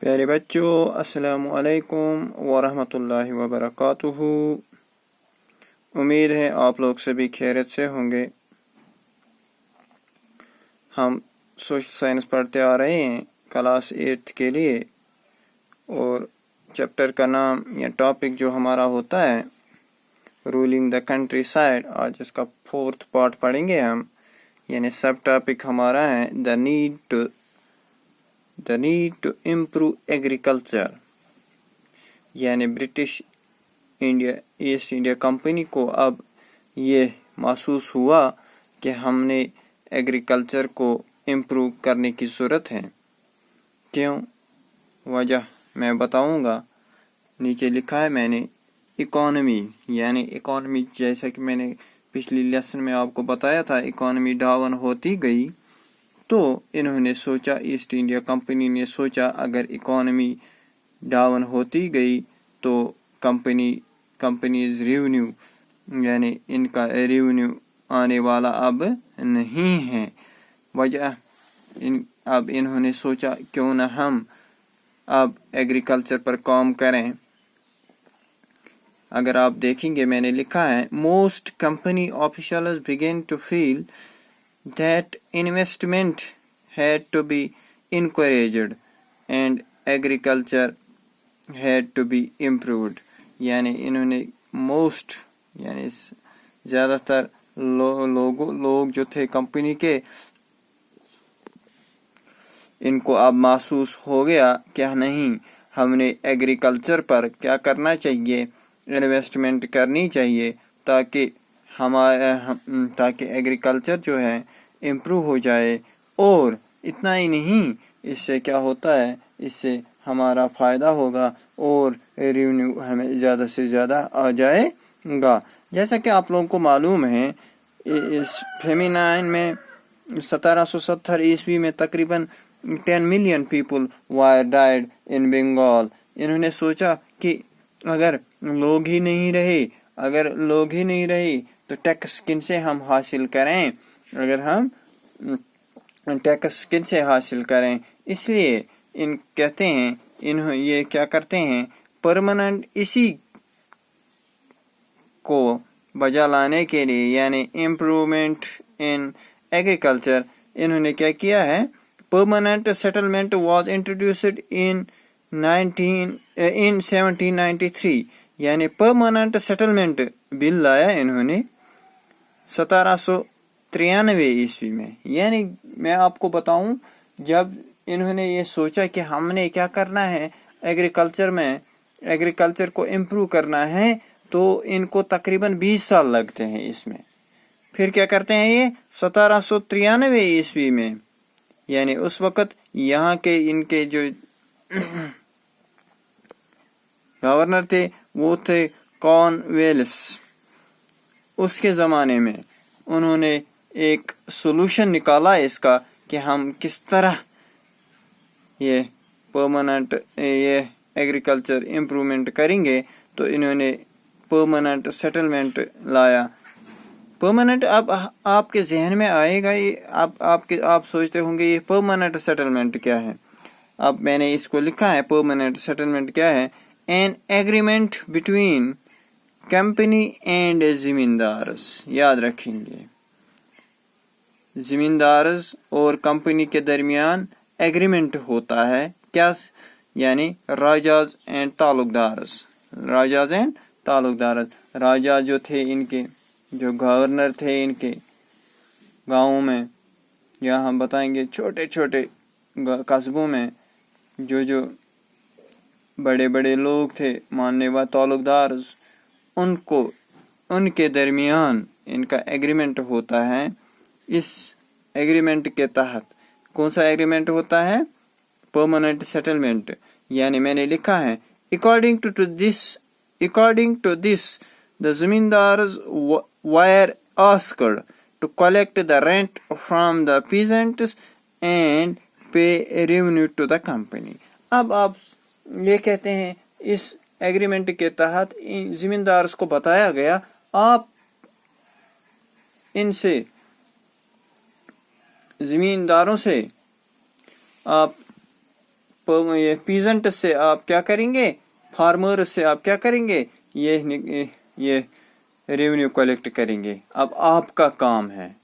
پیارے بچوں، السلام علیکم ورحمۃ اللہ وبرکاتہ۔ امید ہے آپ لوگ سبھی خیریت سے ہوں گے۔ ہم سوشل سائنس پڑھتے آ رہے ہیں کلاس 8 کے لیے، اور چیپٹر کا نام یا ٹاپک جو ہمارا ہوتا ہے رولنگ دا کنٹری سائڈ، آج اس کا 4th پارٹ پڑھیں گے ہم، یعنی سب ٹاپک ہمارا ہے the need to improve agriculture, یعنی برٹش ایسٹ انڈیا کمپنی کو اب یہ محسوس ہوا کہ ہم نے ایگریکلچر کو امپروو کرنے کی ضرورت ہے۔ کیوں؟ وجہ میں بتاؤں گا، نیچے لکھا ہے میں نے اکانومی، یعنی اکانومی جیسا کہ میں نے پچھلی لیسن میں آپ کو بتایا تھا، اکانومی ڈاؤن ہوتی گئی تو انہوں نے سوچا، ایسٹ انڈیا کمپنی نے سوچا اگر اکانومی ڈاؤن ہوتی گئی تو کمپنیز ریونیو، یعنی ان کا ریونیو آنے والا اب نہیں ہے۔ وجہ اب انہوں نے سوچا کیوں نہ ہم اب ایگریکلچر پر کام کریں۔ اگر آپ دیکھیں گے میں نے لکھا ہے most company officials began to feel that investment had to be encouraged and agriculture had to be improved، یعنی انہوں نے یعنی زیادہ تر لوگ جو تھے کمپنی کے، ان کو اب محسوس ہو گیا کہ نہیں، ہم نے ایگریکلچر پر کیا کرنا چاہیے، انویسٹمنٹ کرنی چاہیے تاکہ ایگریکلچر جو ہے امپروو ہو جائے۔ اور اتنا ہی نہیں، اس سے کیا ہوتا ہے، اس سے ہمارا فائدہ ہوگا اور ریونیو ہمیں زیادہ سے زیادہ آ جائے گا۔ جیسا کہ آپ لوگوں کو معلوم ہے، اس فیمینائن میں 1770 عیسوی میں تقریباً 10 million people were died in Bengal. انہوں نے سوچا کہ اگر لوگ ہی نہیں رہے تو ٹیکس کن سے ہم حاصل کریں، ٹیکس کن سے حاصل کریں۔ اس لیے یہ کیا کرتے ہیں، پرماننٹ اسی کو بجا لانے کے لیے، یعنی امپروومنٹ ان ایگریکلچر، انہوں نے کیا کیا ہے، permanent settlement was introduced in 1793، یعنی پرماننٹ سیٹلمنٹ بل لایا انہوں نے 1793 عیسوی میں۔ یعنی میں آپ کو بتاؤں، جب انہوں نے یہ سوچا کہ ہم نے کیا کرنا ہے ایگریکلچر کو امپروو کرنا ہے، تو ان کو تقریباً 20 سال لگتے ہیں اس میں۔ پھر کیا کرتے ہیں، یہ 1793 عیسوی میں، یعنی اس وقت یہاں کے ان کے جو گورنر تھے وہ تھے کارن ویلس، اس کے زمانے میں انہوں نے ایک سولوشن نکالا اس کا کہ ہم کس طرح یہ پرماننٹ ایگریکلچر امپروومنٹ کریں گے، تو انہوں نے پرماننٹ سیٹلمنٹ لایا۔ پرماننٹ اب آپ کے ذہن میں آئے گا، آپ سوچتے ہوں گے یہ پرماننٹ سیٹلمنٹ کیا ہے۔ اب میں نے اس کو لکھا ہے، پرماننٹ سیٹلمنٹ کیا ہے، an agreement between company and زمیندارز۔ یاد رکھیں گے، زمیندارز اور کمپنی کے درمیان ایگریمنٹ ہوتا ہے، کیا، یعنی راجاز اینڈ تعلقدارز۔ راجا جو تھے ان کے، جو گورنر تھے ان کے گاؤں میں، یا ہم بتائیں گے چھوٹے چھوٹے قصبوں میں، جو بڑے بڑے لوگ تھے، ماننے والے تعلقدارز، ان کے درمیان ان کا ایگریمنٹ ہوتا ہے۔ اس ایگریمنٹ کے تحت کون سا ایگریمنٹ ہوتا ہے، پرماننٹ سیٹلمنٹ۔ یعنی میں نے لکھا ہے according to this the زمیندارز were asked to collect the rent from the peasants and pay revenue to the company۔ اب آپ یہ کہتے ہیں اس ایگریمنٹ کے تحت زمیندارز کو بتایا گیا، آپ زمینداروں سے آپ ये पीजेंट से आप क्या करेंगे, फार्मर से आप क्या करेंगे, ये रेवेन्यू कलेक्ट करेंगे। अब आपका काम है,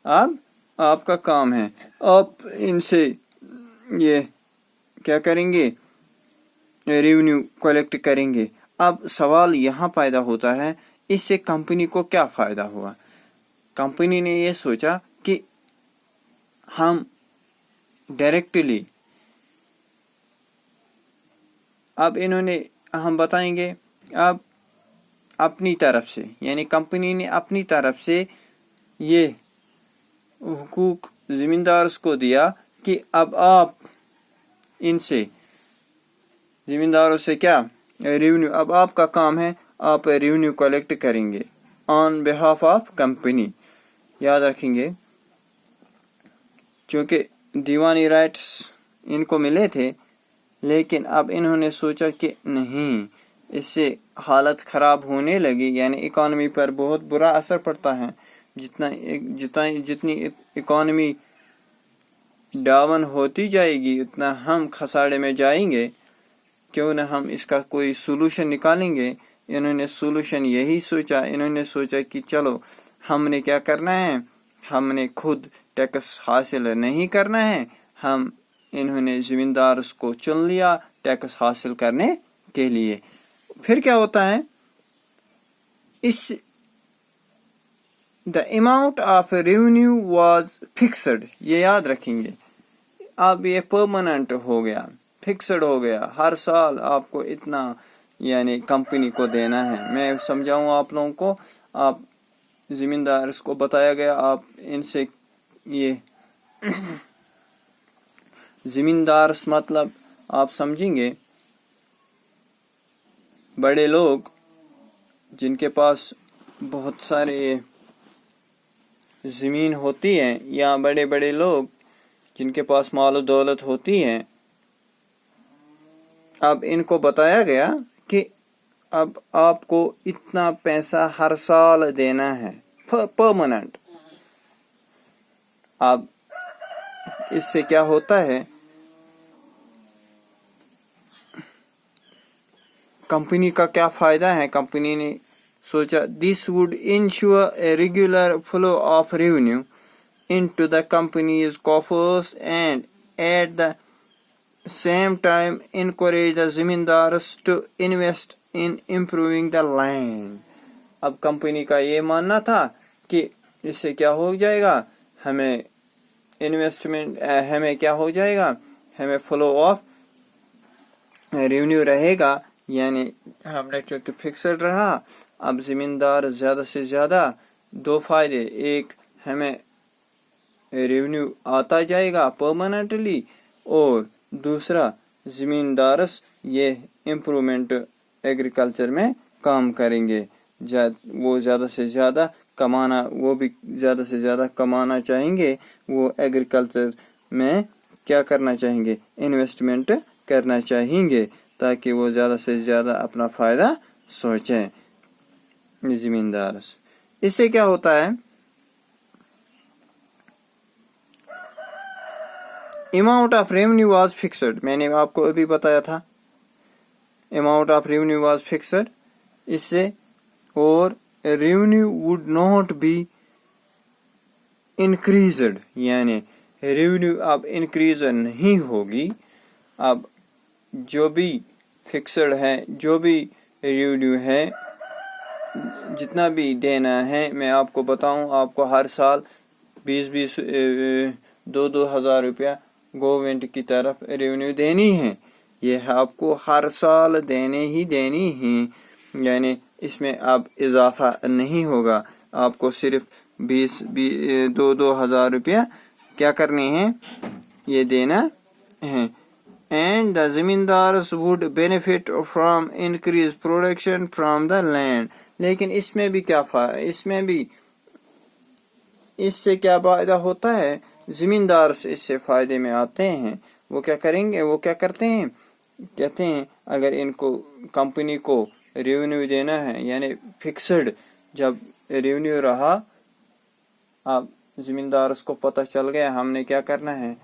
अब आपका काम है, आप इनसे ये क्या करेंगे, रेवेन्यू कलेक्ट करेंगे। अब सवाल यहाँ पैदा होता है, इससे कंपनी को क्या फायदा हुआ। कंपनी ने ये सोचा कि हम डायरेक्टली, अब इन्होंने, हम बताएंगे, अब अपनी तरफ से, यानी कंपनी ने अपनी तरफ से ये हुकूक जिम्मेदार को दिया कि अब आप इनसे, जिम्मेदारों से क्या, रेवेन्यू, अब आपका काम है, आप रेवेन्यू कलेक्ट करेंगे ऑन बिहाफ ऑफ कंपनी। याद रखेंगे, क्योंकि दीवानी राइट्स इनको मिले थे, लेकिन अब इन्होंने सोचा कि नहीं, इससे हालत खराब होने लगी, यानी इकोनॉमी पर बहुत बुरा असर पड़ता है। जितनी इकोनॉमी डाउन होती जाएगी उतना हम खसाड़े में जाएंगे, क्यों न हम इसका कोई सोल्यूशन निकालेंगे। इन्होंने सोल्यूशन यही सोचा, इन्होंने सोचा कि चलो हमने क्या करना है, हमने खुद टैक्स हासिल नहीं करना है, इन्होंने जिम्मेदार को चुन लिया टैक्स हासिल करने के लिए। फिर क्या होता है, इस the amount of revenue was fixed, ये याद रखेंगे। अब ये परमानेंट हो गया, फिक्स्ड हो गया, हर साल आपको इतना यानी कंपनी को देना है। मैं समझाऊं आप लोगों को, आप जिम्मेदार को बताया गया, आप इनसे ये जिम्मेदार मतलब आप समझेंगे, बड़े लोग जिनके पास बहुत सारे ज़मीन होती है, या बड़े बड़े लोग जिनके पास माल दौलत होती है, अब इनको बताया गया कि अब आपको इतना पैसा हर साल देना है परमानेंट। अब इससे क्या होता है, कंपनी का क्या फायदा है। कंपनी ने सोचा this would ensure a regular flow of revenue into the company's coffers and at the same time encourage the zamindars to invest in improving the land। अब कंपनी का ये मानना था कि इससे क्या हो जाएगा, हमें इन्वेस्टमेंट, हमें क्या हो जाएगा, हमें फ्लो ऑफ रेवेन्यू रहेगा, यानी हमने क्योंकि फिक्स्ड रहा, अब ज़मींदार ज़्यादा से ज़्यादा, दो फायदे, एक हमें रेवेन्यू आता जाएगा परमानेंटली, और दूसरा ज़मींदारस ये इम्प्रूवमेंट एग्रीकल्चर में काम करेंगे, वो ज़्यादा से ज़्यादा कमाना, वो भी ज़्यादा से ज़्यादा कमाना चाहेंगे, वो एग्रीकल्चर में क्या करना चाहेंगे, इन्वेस्टमेंट करना चाहेंगे, ताकि वो ज़्यादा से ज़्यादा अपना फ़ायदा सोचें ज़मींदार। इससे क्या होता है, amount of revenue was fixed, मैंने आपको अभी बताया था, amount of revenue was fixed. इससे और revenue would not be increased, यानी रेवेन्यू अब इंक्रीज नहीं होगी। अब जो भी फिक्स्ड है, जो भी रेवेन्यू है, जितना भी देना है, मैं आपको बताऊं, आपको हर साल 2-2 हज़ार रुपया गवर्नमेंट की तरफ रेवेन्यू देनी है, ये आपको हर साल देने ही देनी है, यानी इसमें अब इजाफा नहीं होगा। आपको सिर्फ 2-2 हज़ार रुपया क्या करने हैं, ये देना है। And the zamindars would benefit from increase production from the land. लेकिन इसमें भी इससे क्या फायदा होता है, ज़मींदार से इससे फायदे में आते हैं। वो क्या करेंगे, वो क्या करते हैं, कहते हैं अगर इनको कंपनी को रेवेन्यू देना है, यानी फिक्स्ड जब रेवेन्यू रहा, अब ज़मींदार को पता चल गया हमने क्या करना है,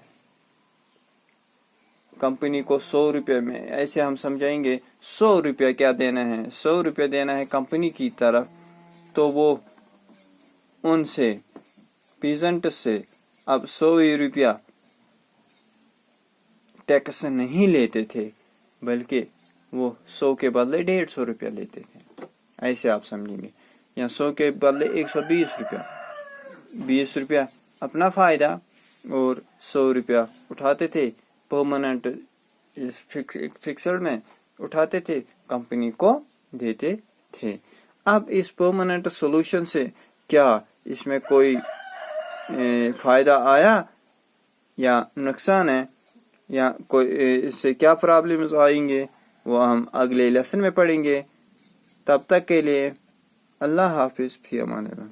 कंपनी को 100 रुपये में, ऐसे हम समझाएंगे 100 रुपया क्या देना है, 100 रुपया देना है कंपनी की तरफ, तो वो उनसे पीजेंट से अब 100 ही रुपया टैक्स नहीं लेते थे, बल्कि वो 100 के बदले 150 रुपया लेते थे। ऐसे आप समझेंगे, या 100 के बदले 120 रुपया, 20 रुपया अपना फ़ायदा और 100 रुपया उठाते थे परमानेंट फिक्सड में उठाते थे, कंपनी को देते थे। अब इस परमानेंट सॉल्यूशन से क्या इसमें कोई फ़ायदा आया या नुकसान है, या कोई इससे क्या प्रॉब्लम्स आएंगे, वो हम अगले लेसन में पढ़ेंगे। तब तक के लिए अल्लाह हाफिज़, फी अमान अल्लाह।